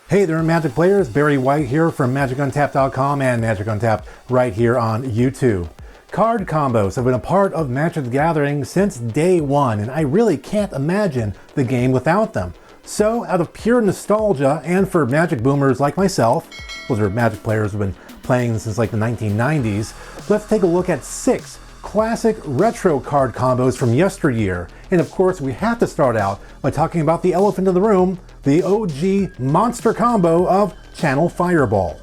Hey there, Magic players. Barry White here from MagicUntapped.com and MagicUntapped right here on YouTube. Card combos have been a part of Magic the Gathering since day one, and I really can't imagine the game without them. So, out of pure nostalgia, and for Magic boomers like myself, those are Magic players who've been playing since like the 1990s, let's take a look at 6 classic retro card combos from yesteryear. And of course, we have to start out by talking about the elephant in the room, the OG monster combo of Channel Fireball.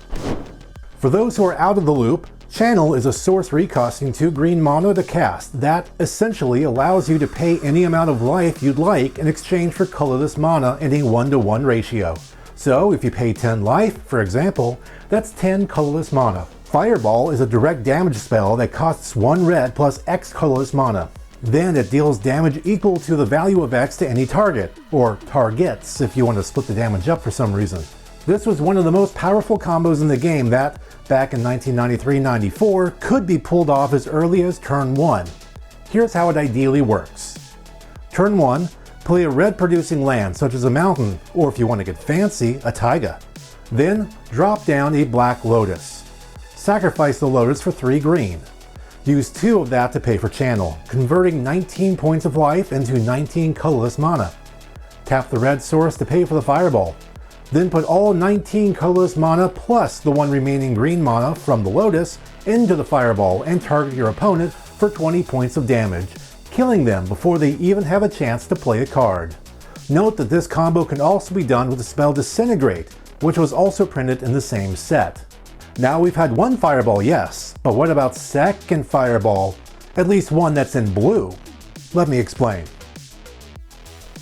For those who are out of the loop, Channel is a sorcery costing 2 green mana to cast that essentially allows you to pay any amount of life you'd like in exchange for colorless mana in a 1-to-1 ratio. So if you pay 10 life, for example, that's 10 colorless mana. Fireball is a direct damage spell that costs 1 red plus X colorless mana. Then it deals damage equal to the value of X to any target, or targets if you want to split the damage up for some reason. This was one of the most powerful combos in the game that, back in 1993-94, could be pulled off as early as turn 1. Here's how it ideally works. Turn 1, play a red producing land such as a mountain, or if you want to get fancy, a taiga. Then drop down a black lotus. Sacrifice the lotus for 3 green. Use 2 of that to pay for Channel, converting 19 points of life into 19 colorless mana. Tap the red source to pay for the Fireball. Then put all 19 colorless mana plus the 1 remaining green mana from the lotus into the Fireball and target your opponent for 20 points of damage, killing them before they even have a chance to play a card. Note that this combo can also be done with the spell Disintegrate, which was also printed in the same set. Now we've had 1 Fireball, yes, but what about second Fireball? At least one that's in blue. Let me explain.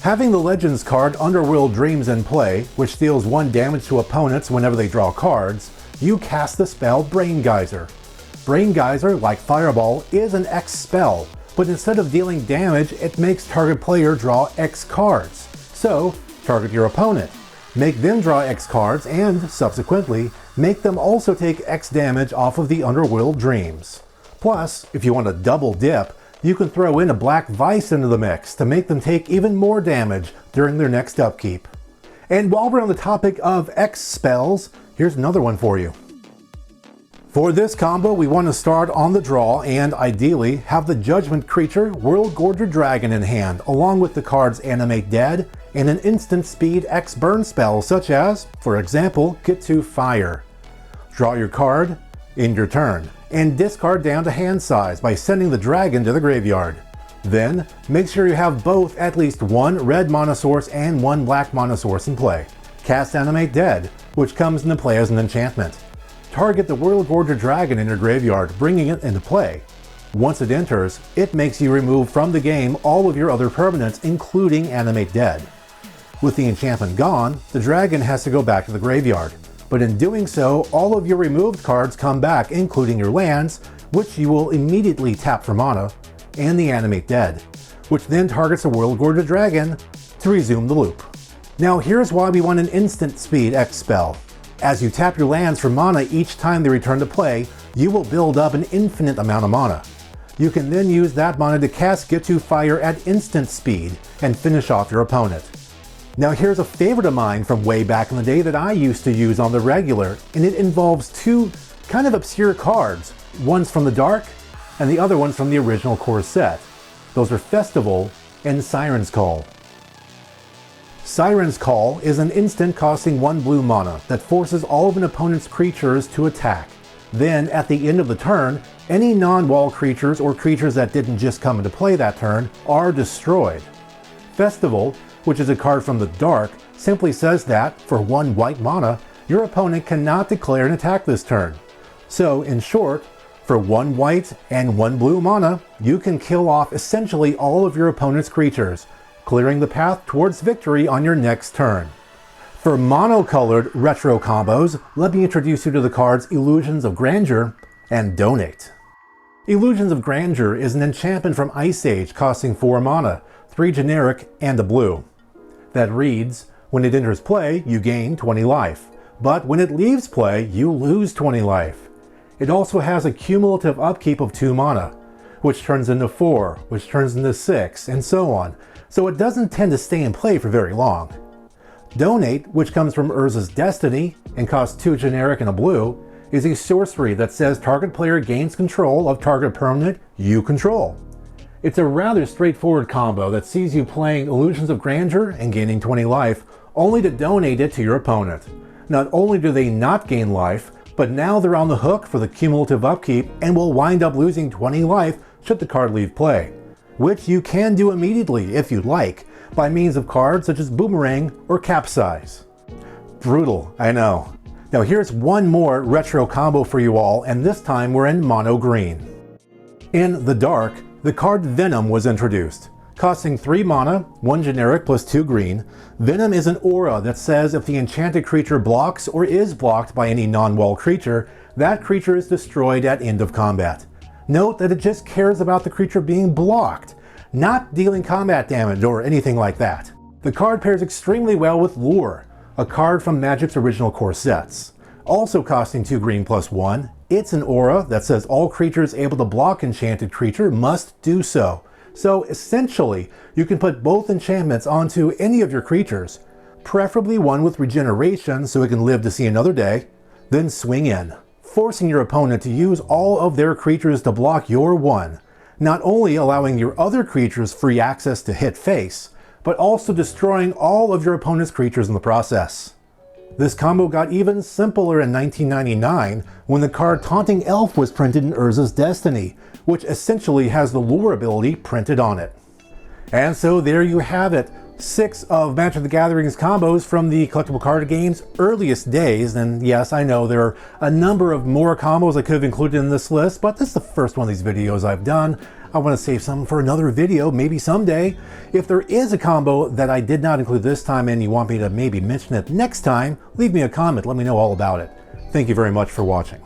Having the Legends card Underworld Dreams in play, which deals 1 damage to opponents whenever they draw cards, you cast the spell Brain Geyser. Brain Geyser, like Fireball, is an X spell, but instead of dealing damage, it makes target player draw X cards. So, target your opponent. Make them draw X cards and, subsequently, make them also take X damage off of the Underworld Dreams. Plus, if you want to double dip, you can throw in a Black Vice into the mix to make them take even more damage during their next upkeep. And while we're on the topic of X spells, here's another one for you. For this combo, we want to start on the draw and, ideally, have the Judgment creature World Gorger Dragon in hand, along with the cards Animate Dead and an instant speed X burn spell such as, for example, Get to Fire. Draw your card, end your turn, and discard down to hand size by sending the dragon to the graveyard. Then, make sure you have both at least 1 red mana source and 1 black mana source in play. Cast Animate Dead, which comes into play as an enchantment. Target the World Gorger Dragon in your graveyard, bringing it into play. Once it enters, it makes you remove from the game all of your other permanents, including Animate Dead. With the enchantment gone, the dragon has to go back to the graveyard. But in doing so, all of your removed cards come back, including your lands, which you will immediately tap for mana, and the Animate Dead, which then targets the World Gorger Dragon to resume the loop. Now here's why we want an instant speed X spell. As you tap your lands for mana each time they return to play, you will build up an infinite amount of mana. You can then use that mana to cast Get to Fire at instant speed and finish off your opponent. Now here's a favorite of mine from way back in the day that I used to use on the regular, and it involves 2 kind of obscure cards. One's from the Dark, and the other one's from the original core set. Those are Festival and Siren's Call. Siren's Call is an instant costing 1 blue mana that forces all of an opponent's creatures to attack. Then, at the end of the turn, any non-wall creatures or creatures that didn't just come into play that turn are destroyed. Festival, which is a card from the Dark, simply says that, for 1 white mana, your opponent cannot declare an attack this turn. So, in short, for 1 white and 1 blue mana, you can kill off essentially all of your opponent's creatures, clearing the path towards victory on your next turn. For mono-colored retro combos, let me introduce you to the cards Illusions of Grandeur and Donate. Illusions of Grandeur is an enchantment from Ice Age costing 4 mana, 3 generic and a blue. That reads, when it enters play, you gain 20 life, but when it leaves play, you lose 20 life. It also has a cumulative upkeep of 2 mana, which turns into 4, which turns into 6, and so on, so it doesn't tend to stay in play for very long. Donate, which comes from Urza's Destiny and costs 2 generic and a blue, is a sorcery that says target player gains control of target permanent you control. It's a rather straightforward combo that sees you playing Illusions of Grandeur and gaining 20 life, only to donate it to your opponent. Not only do they not gain life, but now they're on the hook for the cumulative upkeep and will wind up losing 20 life should the card leave play, which you can do immediately if you'd like, by means of cards such as Boomerang or Capsize. Brutal, I know. Now here's one more retro combo for you all, and this time we're in mono green. In the dark, the card Venom was introduced. Costing 3 mana, 1 generic plus 2 green, Venom is an aura that says if the enchanted creature blocks or is blocked by any non-wall creature, that creature is destroyed at end of combat. Note that it just cares about the creature being blocked, not dealing combat damage or anything like that. The card pairs extremely well with Lure, a card from Magic's original core sets. Also costing 2 green plus 1, it's an aura that says all creatures able to block enchanted creature must do so. So essentially, you can put both enchantments onto any of your creatures, preferably one with regeneration so it can live to see another day, then swing in, forcing your opponent to use all of their creatures to block your one, not only allowing your other creatures free access to hit face, but also destroying all of your opponent's creatures in the process. This combo got even simpler in 1999 when the card Taunting Elf was printed in Urza's Destiny, which essentially has the Lure ability printed on it. And so there you have it, 6 of Magic the Gathering's combos from the collectible card game's earliest days. And yes, I know there are a number of more combos I could have included in this list, but this is the first one of these videos I've done. I want to save some for another video, maybe someday. If there is a combo that I did not include this time and you want me to maybe mention it next time, leave me a comment, let me know all about it. Thank you very much for watching.